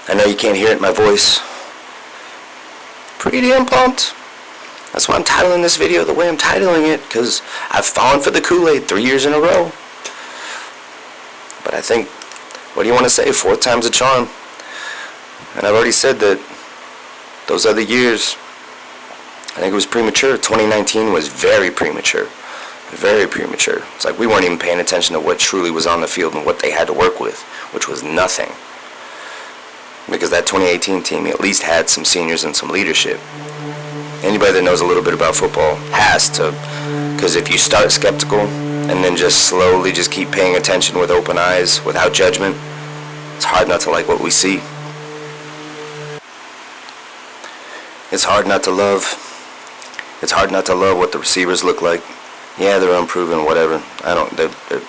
I know you can't hear it in my voice. Pretty damn pumped. That's why I'm titling this video the way I'm titling it, because I've fallen for the Kool Aid 3 years in a row. But I think, what do you want to say, 4th time's a charm. And I've already said that those other years, I think it was premature. 2019 was very premature. Very premature. It's like we weren't even paying attention to what truly was on the field and what they had to work with, which was nothing. Because that 2018 team at least had some seniors and some leadership. Anybody that knows a little bit about football has to, because if you start skeptical and then just slowly just keep paying attention with open eyes, without judgment, it's hard not to like what we see. It's hard not to love. It's hard not to love what the receivers look like. Yeah, they're unproven, whatever. They're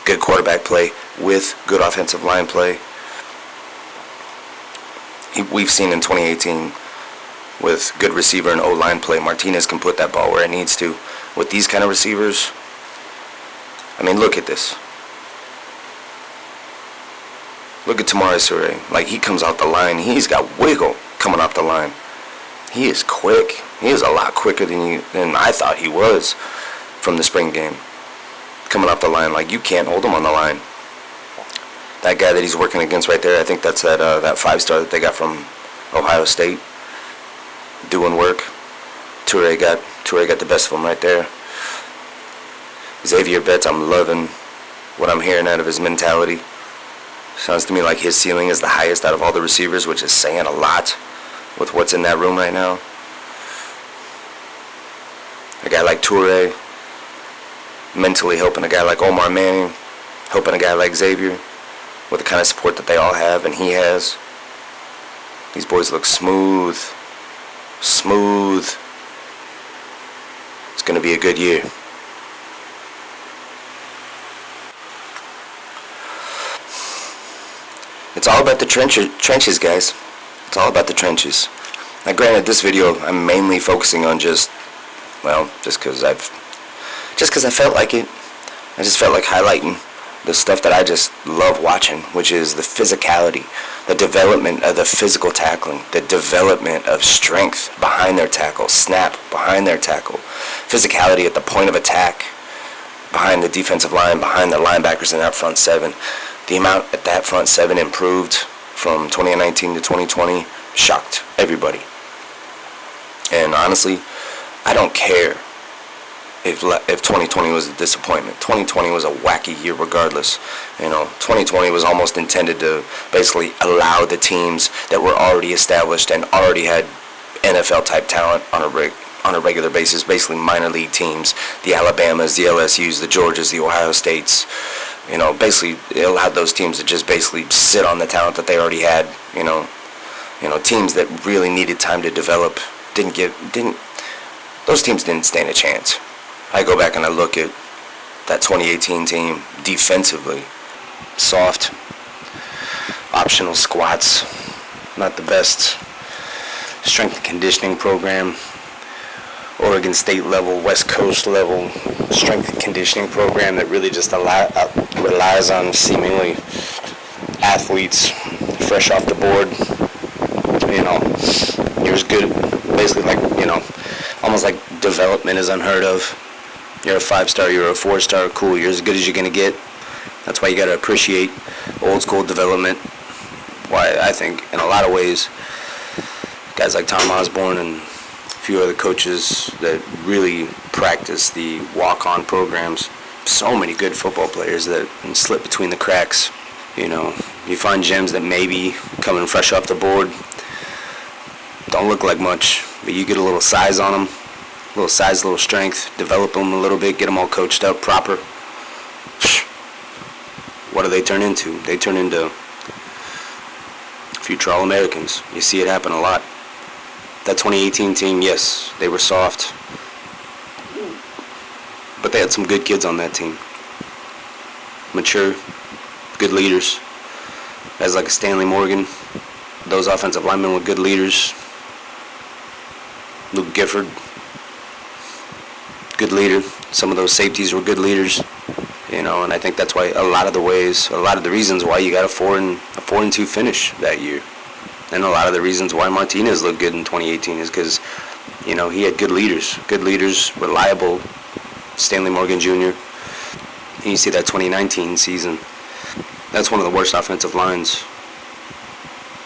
good quarterback play with good offensive line play. We've seen in 2018 with good receiver and O-line play, Martinez can put that ball where it needs to. With these kind of receivers, I mean, look at this. Look at Tamari Surrey. Like, he comes off the line. He's got wiggle coming off the line. He is quick. He is a lot quicker than I thought he was from the spring game. Coming off the line, like, you can't hold him on the line. That guy that he's working against right there, I think that's that 5-star that they got from Ohio State, doing work. Toure got the best of him right there. Xavier Betts, I'm loving what I'm hearing out of his mentality. Sounds to me like his ceiling is the highest out of all the receivers, which is saying a lot with what's in that room right now. A guy like Toure mentally helping a guy like Omar Manning, helping a guy like Xavier with the kind of support that they all have and he has. These boys look smooth. Smooth. It's going to be a good year. It's all about the trenches, guys. It's all about the trenches. Now, granted, this video I'm mainly focusing on just because I felt like it. I just felt like highlighting the stuff that I just love watching, which is the physicality, the development of the physical tackling, the development of strength behind their tackle, snap behind their tackle, physicality at the point of attack, behind the defensive line, behind the linebackers in that front seven. The amount that that front seven improved from 2019 to 2020 shocked everybody. And honestly, I don't care if 2020 was a disappointment. 2020 was a wacky year regardless. 2020 was almost intended to basically allow the teams that were already established and already had NFL-type talent on a regular basis, basically minor league teams, the Alabamas, the LSUs, the Georgias, the Ohio States. Basically it allowed those teams to just basically sit on the talent that they already had. Teams that really needed time to develop those teams didn't stand a chance. I go back and I look at that 2018 team defensively. Soft, optional squats, not the best strength and conditioning program. Oregon State level, West Coast level strength and conditioning program that really just relies on seemingly athletes fresh off the board. You're as good, basically almost like development is unheard of. You're a 5-star, you're a 4-star, cool, you're as good as you're going to get. That's why you got to appreciate old school development. Why I think, in a lot of ways, guys like Tom Osborne and a few other coaches that really practice the walk-on programs, so many good football players that slip between the cracks. You find gems that maybe coming fresh off the board don't look like much, but you get a little size on them. A little size, a little strength, develop them a little bit, get them all coached up proper. What do they turn into? They turn into future All-Americans. You see it happen a lot. That 2018 team, yes, they were soft, but they had some good kids on that team. Mature, good leaders. Guys like a Stanley Morgan, those offensive linemen were good leaders. Luke Gifford. good leader. Some of those safeties were good leaders, and I think that's why a lot of the reasons why you got a 4-2 finish that year, and a lot of the reasons why Martinez looked good in 2018 is because, he had good leaders, reliable. Stanley Morgan Jr. And you see that 2019 season, that's one of the worst offensive lines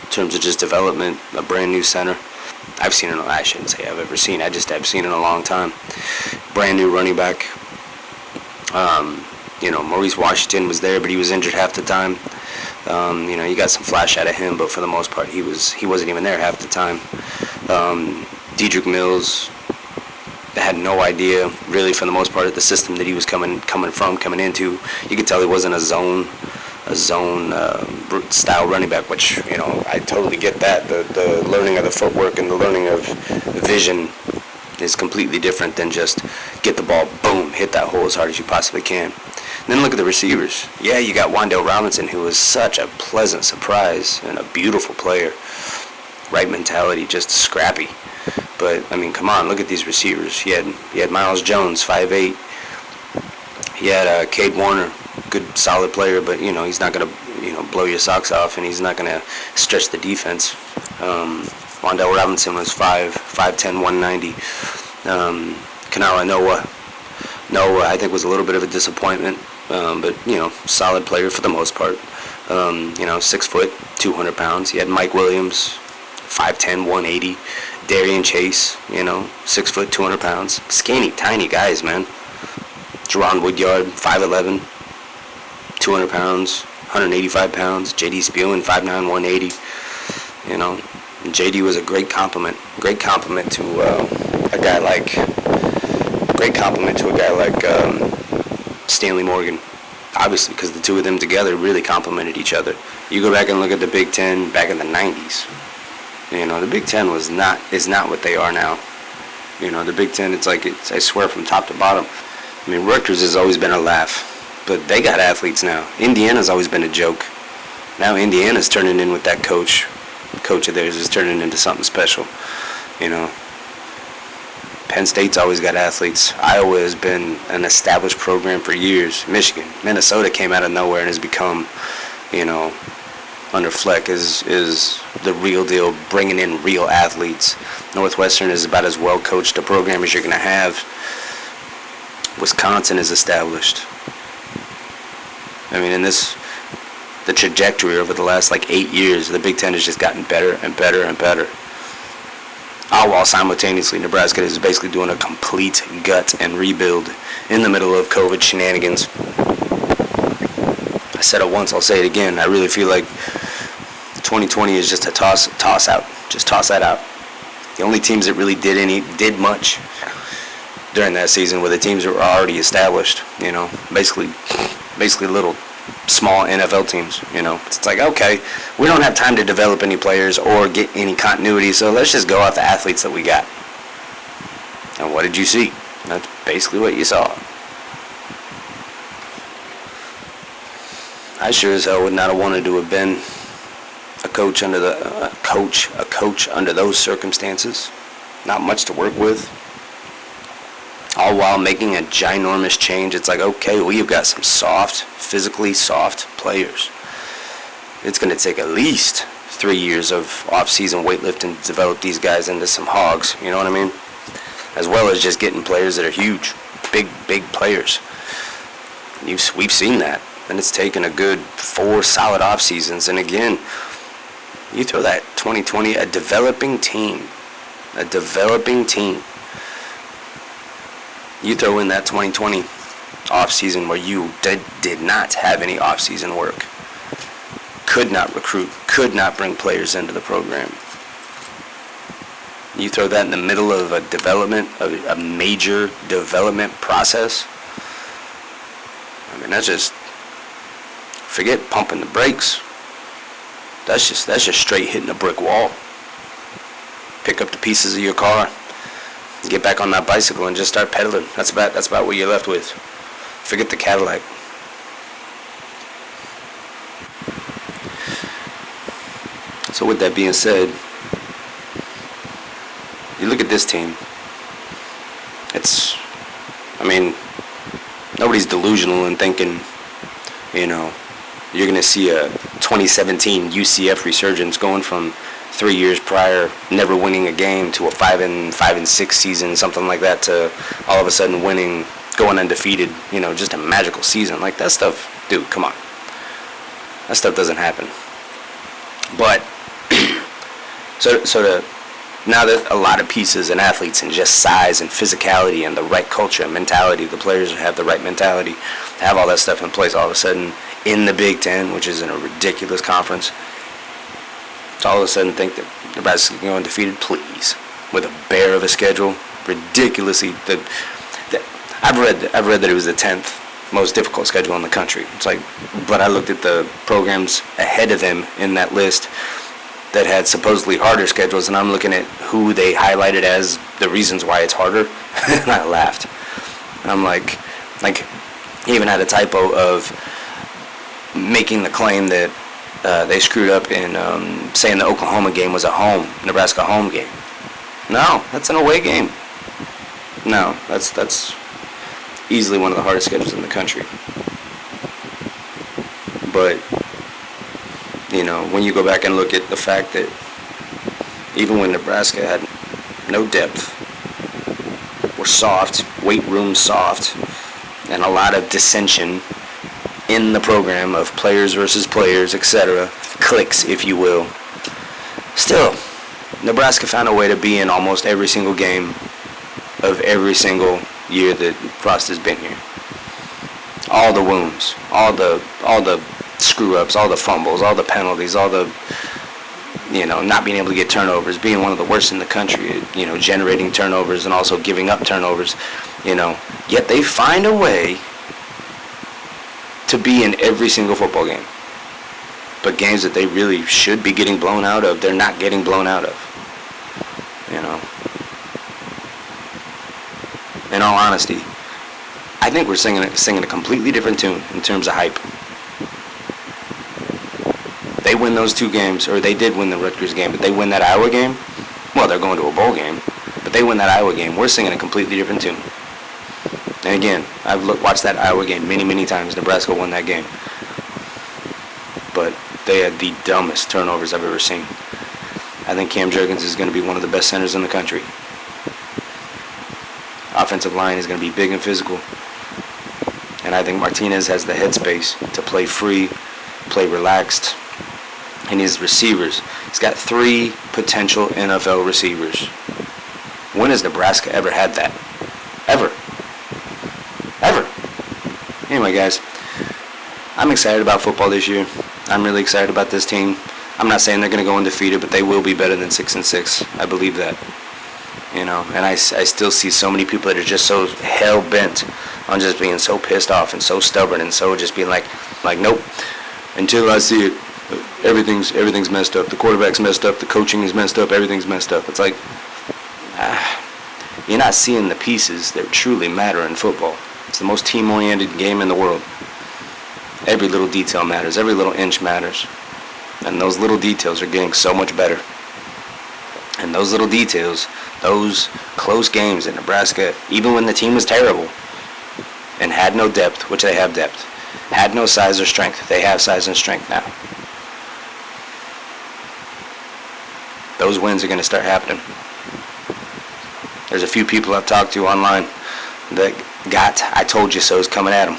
in terms of just development, a brand new center. I've seen it, I shouldn't say I've ever seen, I've seen it in a long time. Brand new running back. Maurice Washington was there, but he was injured half the time. You got some flash out of him, but for the most part, he wasn't even there half the time. Dedrick Mills had no idea, really, for the most part, of the system that he was coming into. You could tell he wasn't a zone style running back, which, I totally get that. The learning of the footwork and the learning of vision is completely different than just get the ball, boom, hit that hole as hard as you possibly can. And then look at the receivers. Yeah, you got Wan'Dale Robinson, who was such a pleasant surprise and a beautiful player. Right mentality, just scrappy. But, come on, look at these receivers. He had Miles Jones, 5'8". He had Cade Warner, good, solid player, but, he's not going to, blow your socks off, and he's not going to stretch the defense. Wan'Dale Robinson was 5'10", 190. Kanara Noah, I think, was a little bit of a disappointment, but, solid player for the most part. 6 foot, 200 pounds. He had Mike Williams, 5'10", 180. Darian Chase, 6 foot, 200 pounds. Skinny, tiny guys, man. Jerron Woodyard, 5'11", 200 pounds, 185 pounds. J.D. Spewing, 5'9", 180. J.D. was a great compliment to a guy like Stanley Morgan. Obviously, because the two of them together really complemented each other. You go back and look at the Big Ten back in the 90s. The Big Ten is not what they are now. The Big Ten, I swear, from top to bottom. Rutgers has always been a laugh, but they got athletes now. Indiana's always been a joke. Now Indiana's turning in with that coach. The coach of theirs is turning into something special. Penn State's always got athletes. Iowa has been an established program for years. Michigan, Minnesota came out of nowhere and has become, under Fleck is the real deal, bringing in real athletes. Northwestern is about as well coached a program as you're going to have. Wisconsin is established. The trajectory over the last 8 years, the Big Ten has just gotten better and better and better. All while simultaneously Nebraska is basically doing a complete gut and rebuild in the middle of COVID shenanigans. I said it once, I'll say it again. I really feel like 2020 is just a toss out. Just toss that out. The only teams that really did much during that season were the teams that were already established. Basically little small NFL teams. It's okay, we don't have time to develop any players or get any continuity, so let's just go off the athletes that we got. And what did you see? That's basically what you saw. I sure as hell would not have wanted to have been a coach under those circumstances. Not much to work with. All while making a ginormous change. It's okay, you've got some physically soft players. It's going to take at least 3 years of off-season weightlifting to develop these guys into some hogs. You know what I mean? As well as just getting players that are huge, big players. We've seen that. And it's taken a good 4 solid off seasons. And again, you throw that 2020, a developing team. You throw in that 2020 off season where you did not have any off season work, could not recruit, could not bring players into the program. You throw that in the middle of a major development process. That's just, forget pumping the brakes. That's just straight hitting a brick wall. Pick up the pieces of your car, get back on that bicycle, and just start pedaling. That's about what you're left with. Forget the Cadillac. So with that being said, you look at this team. mean, nobody's delusional in thinking, you're going to see a 2017 UCF resurgence going from 3 years prior never winning a game to a 5-6 season, something like that, to all of a sudden winning, going undefeated, just a magical season. Like, that stuff, dude, come on. That stuff doesn't happen. But now that a lot of pieces and athletes and just size and physicality and the right culture and mentality, the players have the right mentality, have all that stuff in place, all of a sudden in the Big Ten, which is in a ridiculous conference, to all of a sudden think that Nebraska's going undefeated, please, with a bear of a schedule, ridiculously. I've read that it was the 10th most difficult schedule in the country. It's like, but I looked at the programs ahead of them in that list that had supposedly harder schedules, and I'm looking at who they highlighted as the reasons why it's harder, and I laughed. And I'm like, he even had a typo of making the claim that they screwed up in saying the Oklahoma game was a Nebraska home game. No, that's an away game. No, that's easily one of the hardest schedules in the country. But, when you go back and look at the fact that even when Nebraska had no depth, were soft, weight room soft, and a lot of dissension in the program of players versus players, etc., cliques, if you will, still, Nebraska found a way to be in almost every single game of every single year that Frost has been here. All the wounds, all the screw-ups, all the fumbles, all the penalties, all the, not being able to get turnovers, being one of the worst in the country, generating turnovers and also giving up turnovers, yet they find a way to be in every single football game. But games that they really should be getting blown out of, they're not getting blown out of. In all honesty, I think we're singing a completely different tune in terms of hype. They win those two games, or they did win the Rutgers game, but they win that Iowa game, well, they're going to a bowl game, but they win that Iowa game, we're singing a completely different tune. And again, I've watched that Iowa game many, many times. Nebraska won that game. But they had the dumbest turnovers I've ever seen. I think Cam Jurgens is going to be one of the best centers in the country. Offensive line is going to be big and physical. And I think Martinez has the headspace to play free, play relaxed. And his receivers, he's got 3 potential NFL receivers. When has Nebraska ever had that? Ever. Anyway, guys, I'm excited about football this year. I'm really excited about this team. I'm not saying they're going to go undefeated, but they will be better than 6-6. I believe that. And I still see so many people that are just so hell-bent on just being so pissed off and so stubborn and so just being like, nope, until I see it, everything's messed up. The quarterback's messed up. The coaching is messed up. Everything's messed up. It's like, you're not seeing the pieces that truly matter in football. It's the most team-oriented game in the world. Every little detail matters. Every little inch matters. And those little details are getting so much better. And those little details, those close games in Nebraska, even when the team was terrible and had no depth, which they have depth, had no size or strength, they have size and strength now. Those wins are going to start happening. There's a few people I've talked to online that got I told you so's coming at them.